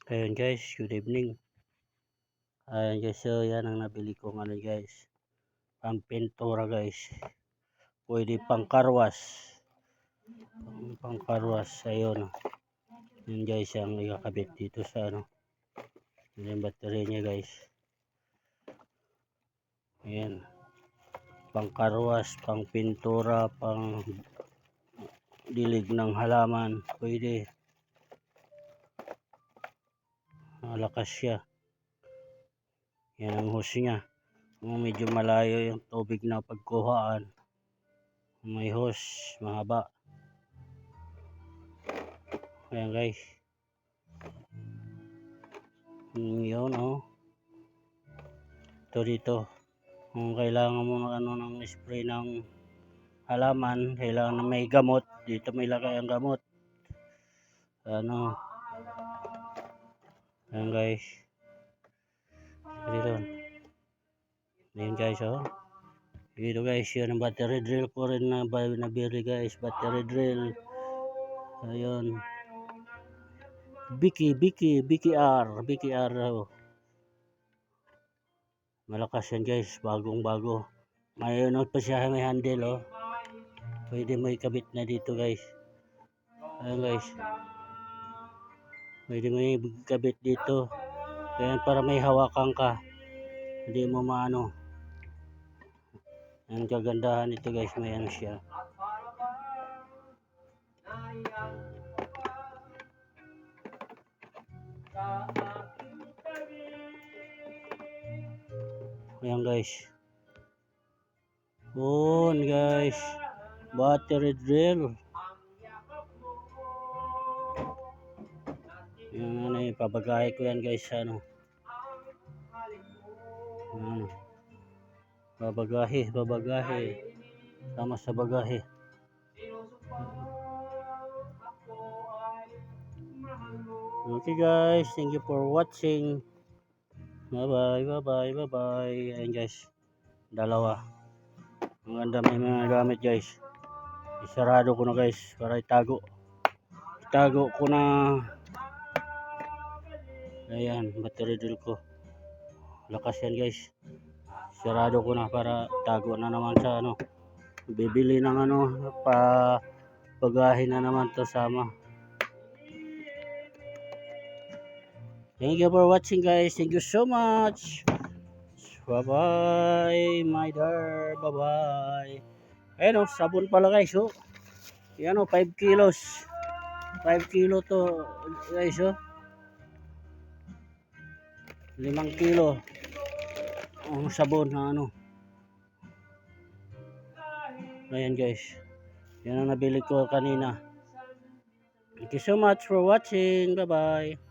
Ayun guys, good evening. Ayan guys, so yan ang nabili kong guys. Pampintura guys. Pwede pang karwas. Pang karwas. Ayun. Yun guys ang ikakabit dito sa Yun yung battery niya guys. Ayan. Pang karwas, pang pintura, pang dilig ng halaman. Pwede. Malakas siya. Yan ang hose niya. Kung medyo malayo yung tubig na pagkuhaan, may hose, mahaba. Ayan guys. Yun Ito dito. Kung kailangan mo ng spray ng halaman, kailangan na may gamot. Dito may lagay ang gamot. Ayan guys. Dito. Ayan guys Dito guys, yun ang battery drill ko rin na nabili guys. Battery drill. Ayun. BKR. Malakas yan guys, bagong bago. May pa siya, may handle Pwede mo ikabit na dito guys. Ayan guys. Pwede mo ikabit dito. Ayan, para may hawakan ka. Hindi mo maano. Ang kagandahan ito guys, may siya. Ayan guys. Guys. Battery drill. Yan pabagahe ko yan guys Babagahe. Sama sa bagahe. Okay guys, thank you for watching. Bye bye. Ayan guys, dalawa. Ang ganda, may mga gamit guys. Isarado ko na guys para itago ko na. Ayan, battery drill ko. Lakas yan guys. Sarado ko na para tago na naman sa bibili ng pagahin na naman to sama. Thank you for watching guys. Thank you so much. Bye bye my dear. Bye bye. Ayun sabon pala guys Yan 5 kilos. 5 kilo to guys 5 kilo ang sabon na Ayan guys. Yan ang nabili ko kanina. Thank you so much for watching. Bye bye.